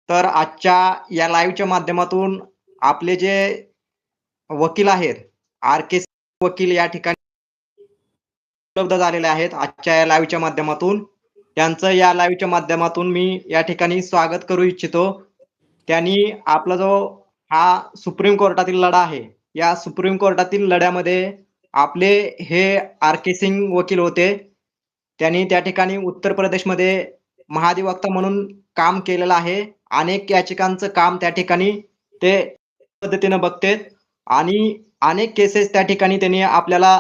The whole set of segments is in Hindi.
तर आजच्या या लाईव्हच्या माध्यमातून आपले जे वकील आहेत, आर.के. वकील या ठिकाणी उपलब्ध झालेले आहेत आजच्या या लाईव्हच्या माध्यमातून. त्यांचं या लाईव्हच्या माध्यमातून मी या ठिकाणी स्वागत करू इच्छितो. त्यांनी आपला जो हा सुप्रीम कोर्टातील लढा आहे, या सुप्रीम कोर्टातील लढ्यामध्ये आपले हे आर.के. सिंग वकील होते. त्यांनी त्या ठिकाणी उत्तर प्रदेशमध्ये महाधिवक्ता म्हणून काम केलेलं आहे. अनेक याचिकांचं काम त्या ठिकाणी ते पद्धतीनं बघतेत आणि अनेक केसेस त्या ठिकाणी त्यांनी आपल्याला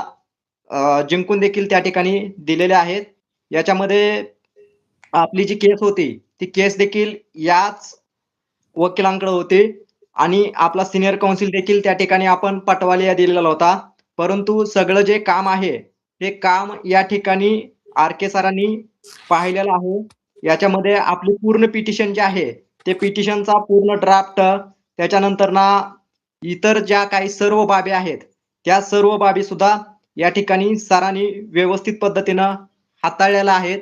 जिंकून देखील त्या ठिकाणी दिलेल्या आहेत. याच्यामध्ये आपली जी केस होती, ती केस देखील याच वकिलांकडे होती आणि आपला सीनियर काउन्सिल देखील त्या ठिकाणी आपण पटवाले दिलेला होता. परंतु सगळं जे काम आहे, ते काम या ठिकाणी आर.के. सरांनी पाहिलेलं आहे. याच्यामध्ये आपली पूर्ण पिटिशन जे आहे, ते पिटिशनचा पूर्ण ड्राफ्ट त्याच्यानंतर ना इतर ज्या काही सर्व बाबी आहेत, त्या सर्व बाबी सुद्धा या ठिकाणी सरांनी व्यवस्थित पद्धतीनं हाताळलेल्या आहेत.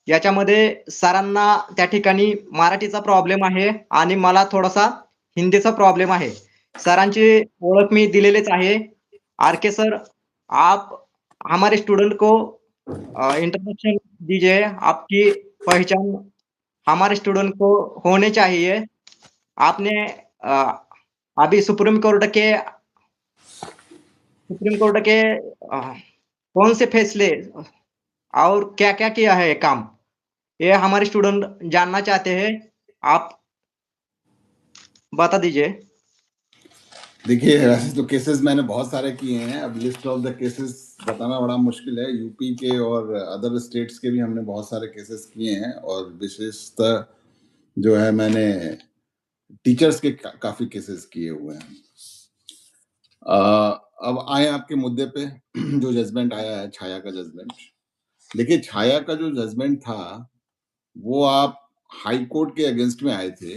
याच्यामध्ये सरांना त्या ठिकाणी मराठीचा प्रॉब्लेम आहे आणि मला थोडासा हिंदीचा प्रॉब्लेम आहे. सरांची ओळख मी दिलेलीच आहे. आर.के. सर, आप हमारे स्टूडेंट को इंट्रोडक्शन दीजिए. आपकी पहचान हमारे स्टूडेंट को होनी चाहिए. आपने अभी सुप्रीम कोर्ट के कौन से फैसले और क्या-क्या किया है काम? ये हमारे स्टूडेंट जानना चाहते हैं, आप बता दीजिए। देखिए, ऐसे तो केसेस मैंने बहुत सारे किए हैं। अब लिस्ट ऑफ द केसेस बताना बड़ा मुश्किल है। यूपी के और अदर स्टेट्स के भी हमने बहुत सारे केसेस किए हैं और विशेषतः जो है मैंने टीचर्स के काफी केसेस किए हुए हैं। अब आए आपके मुद्दे पे जो जजमेंट आया है, छाया का जजमेंट। देखिए, छाया का जो जजमेंट था वो आप हाई कोर्ट के अगेंस्ट में आए थे।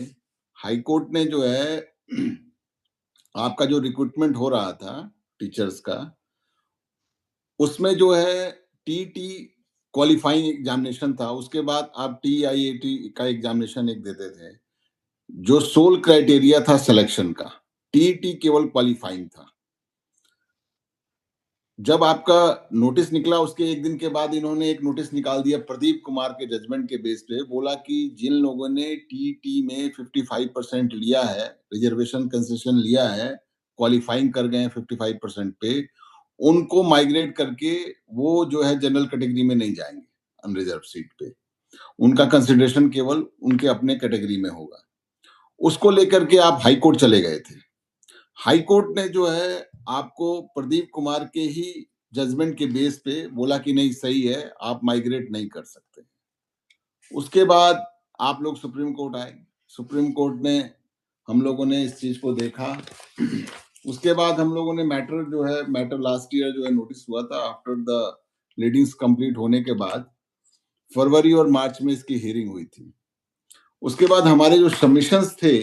हाई कोर्ट ने जो है आपका जो रिक्रूटमेंट हो रहा था टीचर्स का, उसमें जो है टीटी क्वालिफाइंग एग्जामिनेशन था, उसके बाद आप टीआईएटी का एग्जामिनेशन एक देते थे, जो सोल क्राइटेरिया था सिलेक्शन का। टीटी केवल क्वालिफाइंग था। जब आपका नोटिस निकला उसके एक दिन के बाद इन्होंने एक नोटिस निकाल दिया प्रदीप कुमार के जजमेंट के बेस पे, बोला कि जिन लोगों ने टीटी में 55% लिया है, रिजर्वेशन कंसेशन लिया है, क्वालिफाइंग कर गए हैं 55% पे, उनको माइग्रेट करके वो जो है जनरल कैटेगरी में नहीं जाएंगे अनरिजर्व सीट पे। उनका कंसिडरेशन केवल उनके अपने कैटेगरी में होगा। उसको लेकर के आप हाई कोर्ट चले गए थे। हाई कोर्ट ने जो है आपको प्रदीप कुमार के ही जजमेंट के बेस पे बोला कि नहीं सही है, आप माइग्रेट नहीं कर सकते। उसके बाद आप लोग सुप्रीम कोर्ट आए। सुप्रीम कोर्ट ने हम लोगों ने इस चीज को देखा। उसके बाद हम लोगों ने मैटर लास्ट ईयर जो है नोटिस हुआ था, आफ्टर द रीडिंग्स कंप्लीट होने के बाद फरवरी और मार्च में इसकी हियरिंग हुई थी। उसके बाद हमारे जो सबमिशंस थे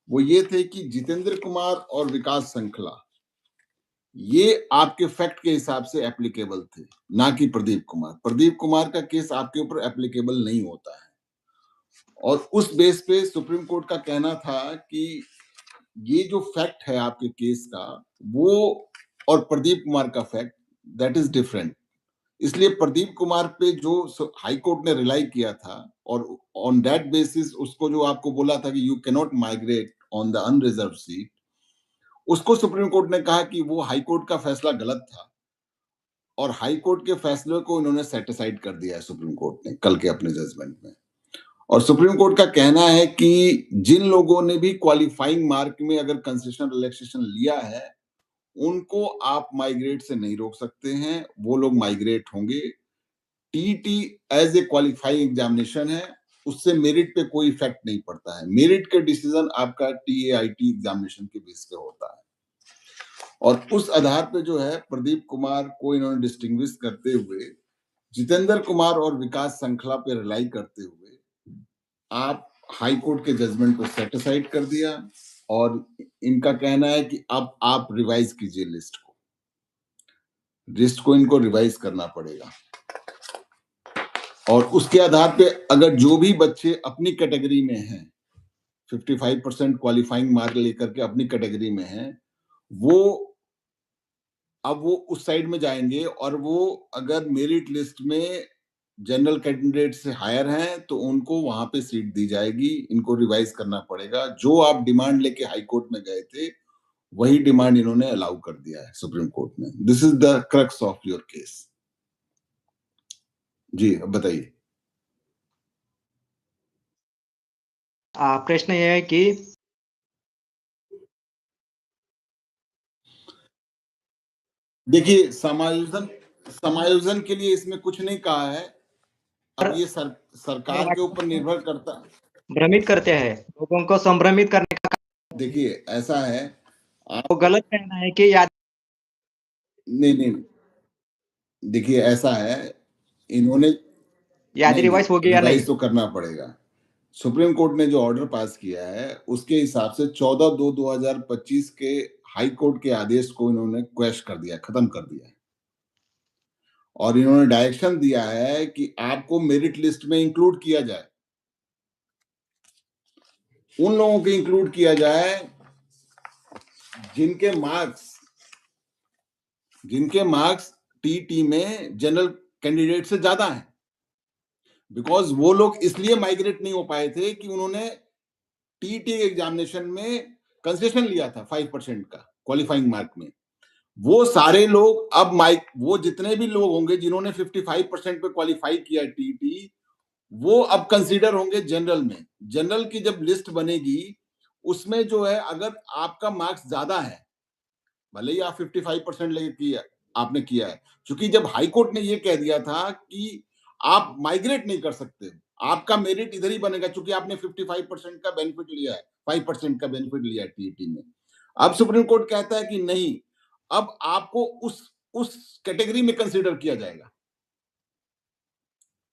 वो ये थे कि जितेंद्र कुमार और विकास संखला ये आपके फैक्ट के हिसाब से एप्लीकेबल थे, ना कि प्रदीप कुमार। प्रदीप कुमार का केस आपके ऊपर एप्लीकेबल नहीं होता है। और उस बेस पे सुप्रीम कोर्ट का कहना था कि ये जो फैक्ट है आपके केस का, वो और प्रदीप कुमार का फैक्ट दैट इज डिफरेंट। इसलिए प्रदीप कुमार पे जो हाई कोर्ट ने रिलाई किया था और ऑन दैट बेसिस उसको जो आपको बोला था कि you can not migrate on the unreserve seat, उसको सुप्रीम कोर्ट ने कहा कि वो हाई कोर्ट का फैसला गलत था और हाई कोर्ट के फैसले को इन्होंने सेटिसाइड कर दिया है सुप्रीम कोर्ट ने कल के अपने जजमेंट में। और सुप्रीम कोर्ट का कहना है कि जिन लोगों ने भी क्वालिफाइंग मार्क में अगर कंसेशन रिलैक्सेशन लिया है, उनको आप माइग्रेट से नहीं रोक सकते हैं, वो लोग माइग्रेट होंगे। TT as a qualifying examination है, उससे मेरिट पे कोई इफेक्ट नहीं पड़ता है। मेरिट का डिसीजन आपका टीएआईटी एग्जामिनेशन के बेस पे होता है। और उस आधार पे जो है प्रदीप कुमार को इन्होंने डिस्टिंग्विश करते हुए जितेंद्र कुमार और विकास संखला पे रिलाई करते हुए आप हाई कोर्ट के जजमेंट को सेटिसाइड कर दिया और इनका कहना है कि अब आप रिवाइज कीजिए लिस्ट को इनको रिवाइज करना पड़ेगा। और उसके आधार पे अगर जो भी बच्चे अपनी कैटेगरी में हैं 55% क्वालिफाइंग मार्क लेकर के अपनी कैटेगरी में हैं, वो अब वो उस साइड में जाएंगे और वो अगर मेरिट लिस्ट में जनरल कैंडिडेट से हायर हैं तो उनको वहां पे सीट दी जाएगी, इनको रिवाइज करना पड़ेगा। जो आप डिमांड लेके हाई कोर्ट में गए थे वही डिमांड इन्होंने अलाउ कर दिया है सुप्रीम कोर्ट ने। This is the crux of your case. जी अब बताइए। प्रश्न यह है कि देखिए समायोजन के लिए इसमें कुछ नहीं कहा है। अब ये सरकार के ऊपर निर्भर करता है। भ्रमित करते हैं लोगों को, संभ्रमित करने का देखिए ऐसा है, वो गलत कहना है कि याद नहीं, देखिए ऐसा है, इन्होंने याद रिवाइज होगी या नहीं। रिवाइज तो करना पड़ेगा। सुप्रीम कोर्ट ने जो ऑर्डर पास किया है उसके हिसाब से 14/2/2025 के हाई कोर्ट के आदेश को इन्होंने क्वैश कर दिया, खत्म कर दिया है। और इन्होंने डायरेक्शन दिया है कि आपको मेरिट लिस्ट में इंक्लूड किया जाए, उन लोगों को इंक्लूड किया जाए जिनके मार्क्स टीटी में जनरल कैंडिडेट से ज्यादा हैं। बिकॉज वो लोग इसलिए माइग्रेट नहीं हो पाए थे कि उन्होंने टीटी एग्जामिनेशन में कंसेशन लिया था 5% का क्वालिफाइंग मार्क में। वो सारे लोग अब वो जितने भी लोग होंगे जिन्होंने 55% पे क्वालिफाई किया टीटी, वो अब कंसीडर होंगे जनरल में। जनरल की जब लिस्ट बनेगी उसमें जो है, अगर आपका मार्क्स ज्यादा है, भले ही आप 55% लेके आपने किया है, क्योंकि जब हाई कोर्ट ने ये कह दिया था कि आप माइग्रेट नहीं कर सकते, आपका मेरिट इधर ही बनेगा, क्योंकि आपने 55% का बेनिफिट लिया है, 5% का बेनिफिट लिया है टीईटी में। अब सुप्रीम कोर्ट कहता है कि नहीं, अब आपको उस कैटेगरी में कंसीडर किया जाएगा।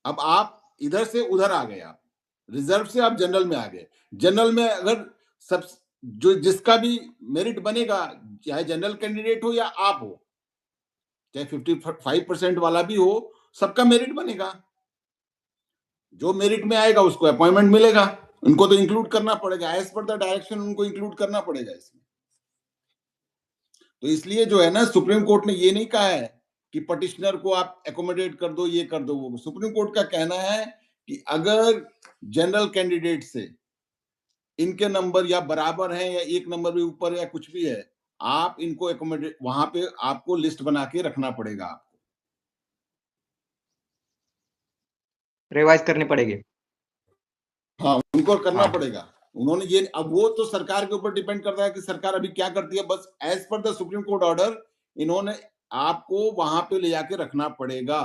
अब आप इधर से उधर आ गए, आप रिजर्व से आप जनरल में आ गए। जनरल में अगर सब जो जिसका भी मेरिट बनेगा, चाहे जनरल कैंडिडेट हो या आप हो, चाहे 55% वाला भी हो, सबका मेरिट बनेगा। जो मेरिट में आएगा उसको अपॉइंटमेंट मिलेगा। उनको तो इंक्लूड करना पड़ेगा, एज पर द डायरेक्शन उनको इंक्लूड करना पड़ेगा इसमें। तो इसलिए जो है ना, सुप्रीम कोर्ट ने ये नहीं कहा है कि पटिशनर को आप एकोमोडेट कर दो, ये कर दो वो। सुप्रीम कोर्ट का कहना है कि अगर जनरल कैंडिडेट से इनके नंबर या बराबर हैं या एक नंबर भी ऊपर या कुछ भी है, आप इनको एकोमोडेट, वहां पे आपको लिस्ट बना के रखना पड़ेगा, आपको रिवाइज करनी पड़ेगी। हाँ, उनको करना पड़ेगा। उन्होंने ये, अब वो तो सरकार के ऊपर डिपेंड करता है कि सरकार अभी क्या करती है। बस as per the supreme court order इन्होंने आपको वहां पे ले जाके रखना पड़ेगा।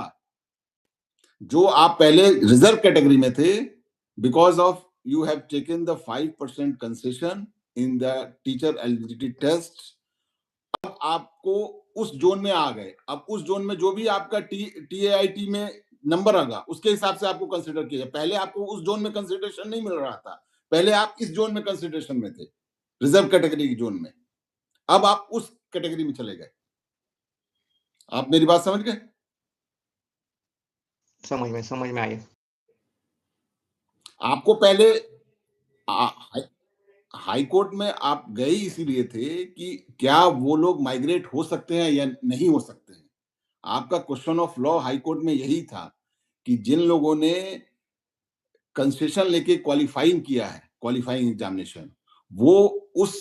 जो आप पहले रिजर्व कैटेगरी में थे, because of you have taken the 5% concession in the teacher eligibility test, अब आपको उस जोन में आ गए। अब उस जोन में जो भी आपका टीएआईटी में नंबर आएगा उसके हिसाब से आपको कंसिडर किया जाए। पहले आपको उस जोन में कंसिडरेशन नहीं मिल रहा था, पहले आप इस जोन में कंसिडरेशन में थे, रिजर्व कैटेगरी की जोन में। अब आप उस कैटेगरी में चले गए। आप मेरी बात समझ गए? समझ में आई। आपको पहले हाई कोर्ट में आप गए इसीलिए थे कि क्या वो लोग माइग्रेट हो सकते हैं या नहीं हो सकते हैं। आपका question of law high court में यही था कि जिन लोगों ने कंसेशन लेके क्वालिफाइंग किया है, क्वालिफाइंग एग्जामिनेशन, वो उस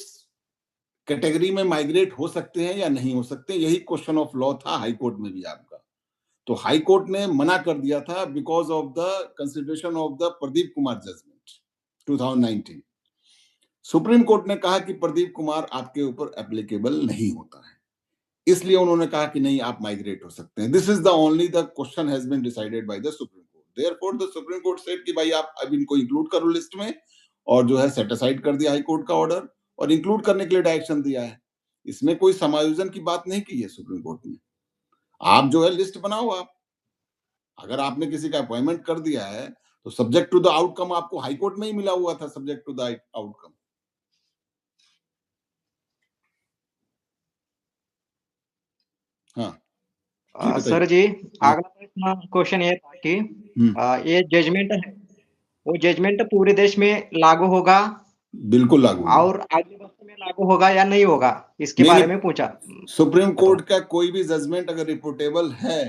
कैटेगरी में माइग्रेट हो सकते हैं या नहीं हो सकते। यही क्वेश्चन ऑफ लॉ था हाई कोर्ट में भी आपका। तो हाई कोर्ट ने मना कर दिया था because of the consideration of the Pradeep Kumar judgement 2019। Supreme court ने कहा कि प्रदीप कुमार आपके ऊपर एप्लीकेबल नहीं होता है, इसलिए उन्होंने कहा कि नहीं, आप माइग्रेट हो सकते हैं। This is the only the question has been decided by the supreme court. Therefore the supreme court said कि भाई आप अब इनको इंक्लूड करो लिस्ट में, और जो है सेट असाइड कर दिया हाई कोर्ट का ऑर्डर और इंक्लूड करने के लिए डायरेक्शन दिया है। इसमें कोई समायोजन की बात नहीं की है सुप्रीम कोर्ट ने। आप जो है लिस्ट बनाओ। आप अगर आपने किसी का अपॉइंटमेंट कर दिया है तो सब्जेक्ट टू द आउटकम आपको हाई कोर्ट में ही मिला हुआ था, सब्जेक्ट टू द आउटकम। हाँ सर जी, अगला क्वेश्चन ये था कि ये जजमेंट है, वो जजमेंट पूरे देश में लागू होगा बिल्कुल लागू होगा। और अगले वर्ष में लागू होगा या नहीं होगा, इसके नहीं बारे नहीं, में पूछा। सुप्रीम तो कोर्ट का कोई भी जजमेंट अगर रिपोर्टेबल है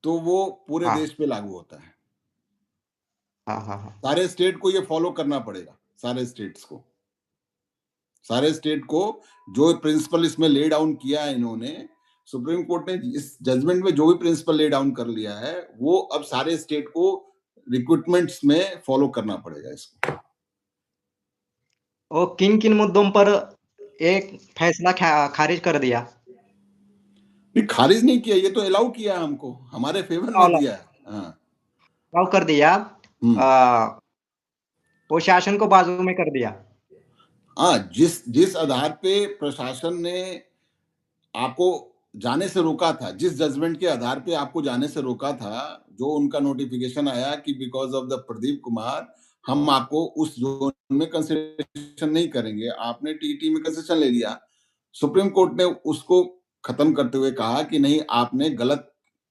तो वो पूरे हाँ, देश पे लागू होता है। हाँ, हाँ, हाँ। सारे स्टेट को ये फॉलो करना पड़ेगा, सारे स्टेट्स को, सारे स्टेट को जो प्रिंसिपल इसमें ले डाउन किया है इन्होंने, सुप्रीम कोर्ट ने इस जजमेंट में जो भी प्रिंसिपल ले डाउन कर लिया है वो अब सारे स्टेट को रिक्रूटमेंट्स में फॉलो करना पड़ेगा इसको। और किन किन मुद्दों पर एक फैसला खारिज कर दिया? नहीं, खारिज नहीं किया, ये तो अलाउ किया हमको, हमारे फेवर में दिया है। हाँ। अलाउ कर दिया, हम्म। वो शासन को बाजू में कर दिया। हाँ, जिस जिस आधार पे प्रशासन ने आपको जाने से रोका था, जिस जजमेंट के आधार पे आपको जाने से रोका था, जो उनका नोटिफिकेशन आया कि because of the Pradeep Kumar हम आपको उस जोन में कंसिडरेशन नहीं करेंगे, आपने टीटी में कंसेशन ले लिया। सुप्रीम कोर्ट ने उसको खत्म करते हुए कहा कि नहीं, आपने गलत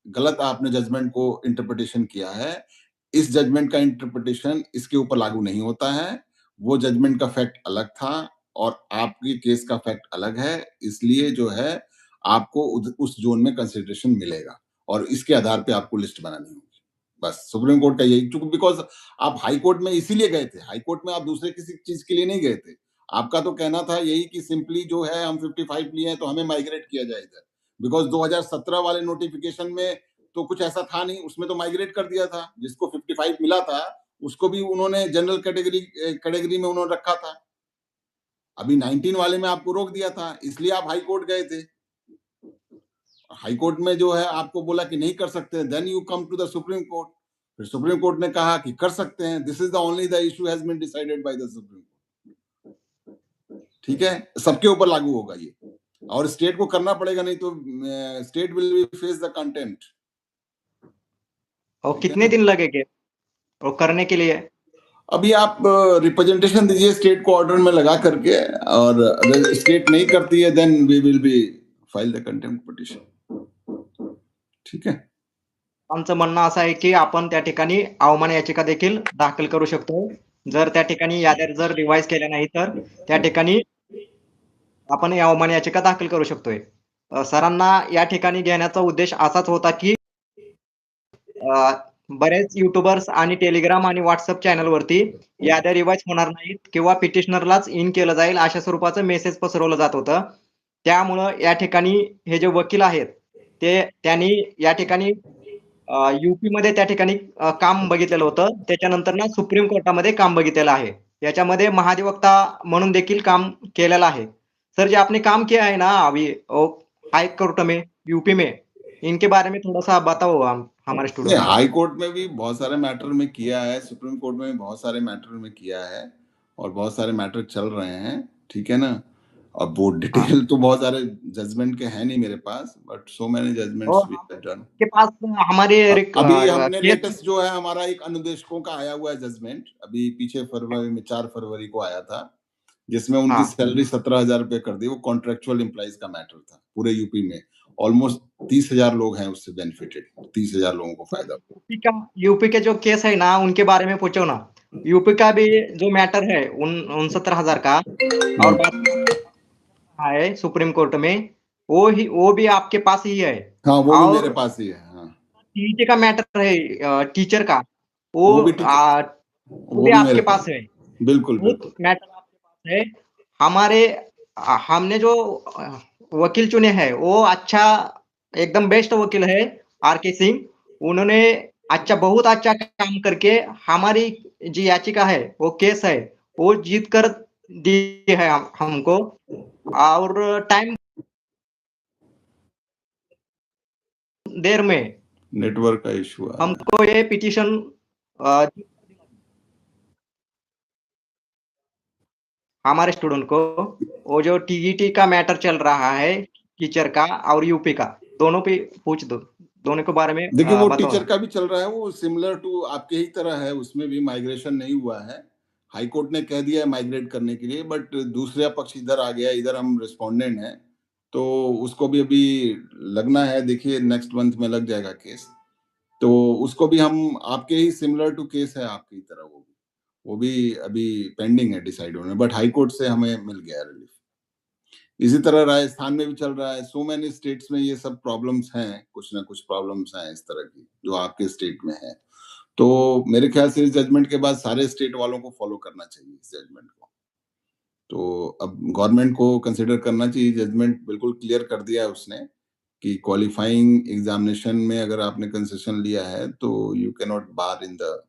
गलत आपने जजमेंट को इंटरप्रिटेशन किया है, इस जजमेंट का इंटरप्रिटेशन इसके ऊपर लागू नहीं होता है, वो जजमेंट का फैक्ट अलग था और आपके केस का फैक्ट अलग है, इसलिए जो है आपको उस जोन में कंसिडरेशन मिलेगा और इसके आधार पे आपको लिस्ट बनानी होगी। बस सुप्रीम कोर्ट का यही, क्योंकि बिकॉज आप हाई कोर्ट में इसीलिए गए थे, हाई कोर्ट में आप दूसरे किसी चीज के लिए नहीं गए थे। आपका तो कहना था यही कि सिंपली जो है हम 55 लिए हैं तो हमें माइग्रेट किया जाए इधर, बिकॉज 2017 वाले नोटिफिकेशन में तो कुछ ऐसा था नहीं, उसमें तो माइग्रेट कर दिया था, जिसको 55 मिला था उसको भी उन्होंने जनरल कैटेगरी में उन्होंने रखा था। अभी 19 वाले में आपको रोक दिया था, इसलिए आप हाई कोर्ट गए थे। हाई कोर्ट में जो है आपको बोला कि नहीं कर सकते, then you come to the supreme court, फिर सुप्रीम कोर्ट ने कहा कि कर सकते हैं, this is the only the issue has been decided by the supreme court. ठीक है, सबके ऊपर लागू होगा ये, और स्टेट को करना पड़ेगा, नहीं तो state will be face the contempt. और कितने दिन लगेंगे वो करने के लिए? अभी आप रिप्रेजेंटेशन दीजिए स्टेट को ऑर्डर में लगा करके, और अगर स्टेट नहीं करती है then we will be file the contempt petition. ठीक है। आमचं म्हणणं असं आहे की आपण त्या ठिकाणी अवमान याचिका देखील दाखल करू शकतो. जर त्या ठिकाणी याद्या जर रिवाईज केल्या नाही तर त्या ठिकाणी आपण अवमान याचिका दाखल करू शकतोय. सरांना या ठिकाणी घेण्याचा उद्देश असाच होता की बरेच युट्यूबर्स आणि टेलिग्राम आणि व्हॉट्सअप चॅनलवरती याद्या रिवाईज होणार नाहीत किंवा पिटिशनरलाच इन केलं जाईल अशा स्वरूपाचं मेसेज पसरवलं जात होतं. त्यामुळं या ठिकाणी हे जे वकील आहेत ते त्यांनी या ठिकाणी यूपीमध्ये त्या ठिकाणी काम बघितलेलं होतं. त्याच्यानंतर ना सुप्रीम कोर्टामध्ये काम बघितलेलं आहे. याच्यामध्ये महाधिवक्ता म्हणून देखील काम केलेलं आहे. सर जो आपने काम किया है ना अभी हाई कोर्ट में, यूपी में, इनके बारे में थोड़ा सा बताओ हमारे नहीं, स्टूडेंट को। हाई कोर्ट में भी बहुत सारे मैटर में किया है, सुप्रीम कोर्ट में भी बहुत सारे मैटर में किया है, और बहुत सारे मैटर चल रहे हैं। ठीक है ना। अब वो डिटेल तो बहुत सारे जजमेंट के हैं नहीं मेरे पास, but so many judgments we have done. के पास हमारे अभी हमने केस लेटेस्ट जो है हमारा एक अनुदेशकों का आया हुआ है जजमेंट, अभी पीछे फरवरी में 4 फरवरी को आया था, जिसमें उनकी सैलरी 17,000 रुपए कर दी। वो कॉन्ट्रेक्चुअल एम्प्लॉइज का मैटर था पूरे यूपी में, ऑलमोस्ट 30,000 लोग हैं उससे बेनिफिटेड, 30,000 लोगों को फायदा। यूपी के जो केस है ना उनके बारे में पूछो ना। यूपी का भी जो मैटर है 69,000 का, और बात है सुप्रीम कोर्ट में, वो भी आपके पास ही है। हाँ, वो भी और मेरे पास ही है। हाँ, टीटी का मैटर है टीचर का, वो भी वो भी मेरे आपके पास पास है। बिल्कुल वो बिल्कुल। मैटर आपके पास है। हमारे हमने जो वकील चुने हैं वो अच्छा एकदम बेस्ट वकील है आर.के. सिंह। उन्होंने बहुत अच्छा काम करके हमारी जो याचिका है वो केस है वो जीत कर दी है हमको। और टाइम देर में नेटवर्क का इशू आ रहा है। हमको ये पिटीशन हमारे स्टूडेंट को, वो जो टीईटी का मैटर चल रहा है टीचर का और यूपी का, दोनों पे पूछ दो, दोनों के बारे में देखिए, वो बताओ टीचर ना। का भी चल रहा है, वो सिमिलर टू आपके ही तरह है, उसमें भी माइग्रेशन नहीं हुआ है। हाई कोर्ट ने कह दिया है माइग्रेट करने के लिए, बट दूसरा पक्ष इधर आ गया, इधर हम रिस्पोंडेंट हैं, तो उसको भी अभी लगना है, देखिए नेक्स्ट मंथ में लग जाएगा केस, तो उसको भी हम आपके ही सिमिलर टू केस है आपकी तरह वो भी। वो भी अभी पेंडिंग है डिसाइड होने, बट हाई कोर्ट से हमें मिल गया रिलीफ। इसी तरह राजस्थान में भी चल रहा है। सो मैनी स्टेट्स में ये सब प्रॉब्लम्स हैं, कुछ ना कुछ प्रॉब्लम्स हैं इस तरह की जो आपके स्टेट में है। तो मेरे ख्याल से इस जजमेंट के बाद सारे स्टेट वालों को फॉलो करना चाहिए इस जजमेंट को। तो अब गवर्नमेंट को कंसिडर करना चाहिए, जजमेंट बिल्कुल क्लियर कर दिया है उसने कि क्वालिफाइंग एग्जामिनेशन में अगर आपने कंसेशन लिया है तो you can not bar in the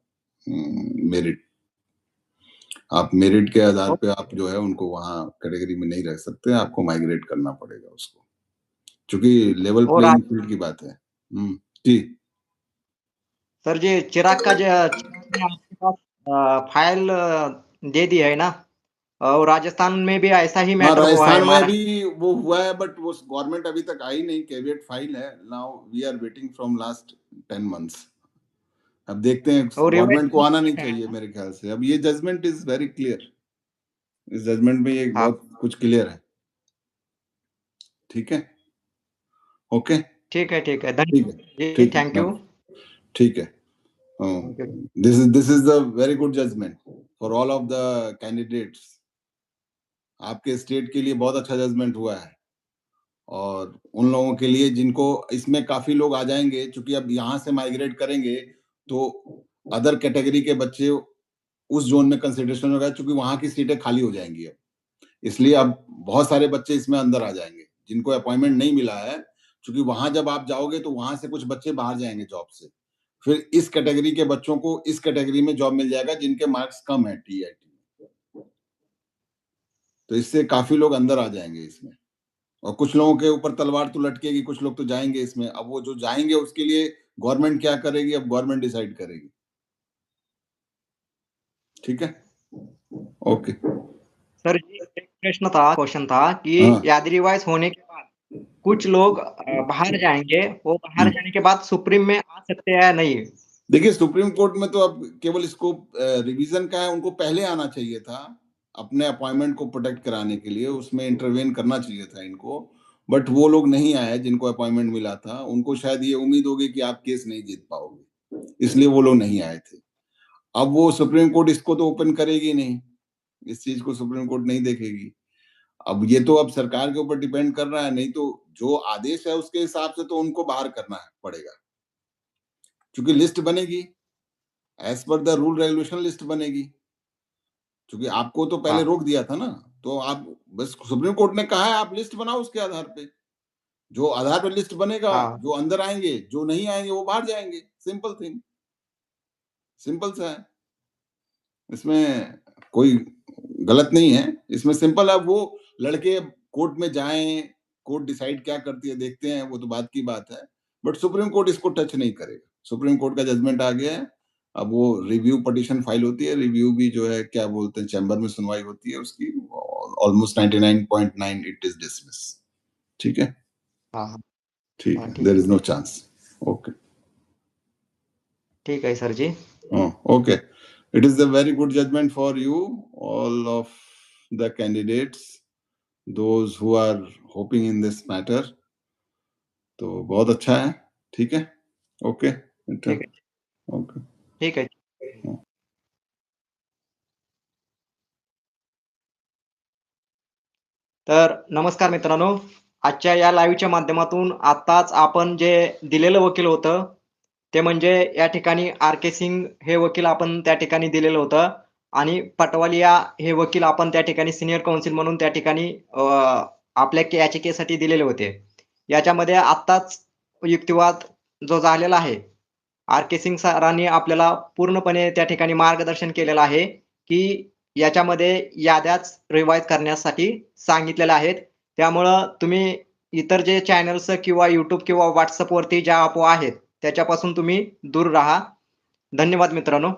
merit. आप मेरिट के आधार पे आप जो है उनको वहां कैटेगरी में नहीं रख सकते, आपको माइग्रेट करना पड़ेगा उसको, क्योंकि लेवल और प्लेइंग फील्ड की बात है। जी। सर जी, चिराग ने आपके पास फाइल दे दी है ना, और राजस्थान में भी ऐसा ही हाँ, मैटर हुआ है राजस्थान में महाराष्ट्र। भी वो हुआ है, बट वो गवर्नमेंट अभी तक आई नहीं, कैविएट फाइल है। Now we are waiting from last 10 months. अब देखते हैं, और गवर्नमेंट को रिवाइज आना नहीं है चाहिए ना? मेरे ख्याल से। अब ये जजमेंट इज वेरी क्लियर, इस जजमेंट में ये हाँ, बहुत कुछ क्लियर है। ठीक है, ओके, ठीक है, ठीक है, ठीक है, धन्यवाद जी, ठीक है, थैंक यू। ठीक है। Thank you. This is the very good judgement for all of the candidates. आपके स्टेट के लिए बहुत अच्छा जजमेंट हुआ है, और उन लोगों के लिए जिनको इसमें काफी लोग आ जाएंगे, क्योंकि अब यहाँ से माइग्रेट करेंगे तो अदर कैटेगरी के बच्चे उस जोन में कंसिडरेशन होगा, क्योंकि वहां की सीटें खाली हो जाएंगी अब। इसलिए अब बहुत सारे बच्चे इसमें अंदर आ जाएंगे जिनको अपॉइंटमेंट नहीं मिला है, क्योंकि वहां जब आप जाओगे तो वहां से कुछ बच्चे बाहर जाएंगे जॉब से। फिर इस कैटेगरी के बच्चों को इस कैटेगरी में जॉब मिल जाएगा जिनके मार्क्स कम है टीआईटी में। तो इससे काफी लोग अंदर आ जाएंगे इसमें, और कुछ लोगों के ऊपर तलवार तो लटकेगी, कुछ लोग तो जाएंगे इसमें। अब वो जो जाएंगे उसके लिए गवर्नमेंट क्या करेगी, अब गवर्नमेंट डिसाइड करेगी। ठीक है, ओके। सर जी, एक प्रश्न था, क्वेश्चन था कि हाँ। याद रिवाइज होने के बाद कुछ लोग बाहर जाएंगे, वो बाहर जाने के बाद सुप्रीम में आ सकते हैं या नहीं? देखिए, सुप्रीम कोर्ट में तो अब केवल इसको रिवीजन का है, उनको पहले आना चाहिए था अपने अपॉइंटमेंट को प्रोटेक्ट कराने के लिए, उसमें इंटरवेन करना चाहिए था इनको। बट वो लोग नहीं आए जिनको अपॉइंटमेंट मिला था, उनको शायद ये उम्मीद होगी कि आप केस नहीं जीत पाओगे, इसलिए वो लोग नहीं आए थे। अब वो सुप्रीम कोर्ट इसको तो ओपन करेगी नहीं, इस चीज को सुप्रीम कोर्ट नहीं देखेगी। अब ये तो अब सरकार के ऊपर डिपेंड कर रहा है, नहीं तो जो आदेश है उसके हिसाब से तो उनको बाहर करना पड़ेगा, क्योंकि लिस्ट बनेगी, as per the rule regulation list बनेगी। क्योंकि आपको तो पहले हाँ, रोक दिया था ना, तो आप बस, सुप्रीम कोर्ट ने कहा है आप लिस्ट बनाओ उसके आधार पे, जो आधार पे लिस्ट बनेगा, हाँ, जो अंदर आएंगे, जो नहीं आएंगे वो बाहर जाएंगे। सिंपल थिंग, सिंपल सा है, इसमें कोई गलत नहीं है, इसमें सिंपल है। वो लड़के कोर्ट में जाएं, कोर्ट डिसाइड क्या करती है देखते हैं, वो तो बात की बात है। बट सुप्रीम कोर्ट इसको टच नहीं करेगा, सुप्रीम कोर्ट का जजमेंट आ गया है। अब वो रिव्यू पिटीशन फाइल होती है, रिव्यू भी जो है क्या बोलते हैं, चैम्बर में सुनवाई होती है उसकी, ऑलमोस्ट 99.9 इट इज डिसमिस। ठीक है, हाँ, हाँ, ठीक हाँ, है, ठीक देयर है, इज नो चांस। ओके, ठीक है sir ji. Okay, it is a very good judgment for you, all of the candidates, those who are hoping in this matter। तो बहुत अच्छा है, ठीक है, ओके, ठीक है, ओके। ठीक है। तर नमस्कार मित्रांनो, आजच्या या लाईव्हच्या माध्यमातून आताच आपण जे दिलेलं वकील होतं, ते म्हणजे या ठिकाणी आर के सिंग हे वकील आपण त्या ठिकाणी दिलेलं होतं, आणि पटवालिया हे वकील आपण त्या ठिकाणी सिनियर काउन्सिल म्हणून त्या ठिकाणी आपल्या याचिकेसाठी दिलेले होते. याच्यामध्ये आत्ताच युक्तिवाद जो झालेला आहे, आर के सिंग सरांनी आपल्याला पूर्णपणे त्या ठिकाणी मार्गदर्शन केलेलं आहे, की याच्यामध्ये याद्याच रिवाईज करण्यासाठी सांगितलेल्या आहेत. त्यामुळं तुम्ही इतर जे चॅनल्स किंवा YouTube किंवा WhatsAppवरती ज्या अफवा आहेत, त्याच्यापासून तुम्ही दूर राहा. धन्यवाद मित्रांनो.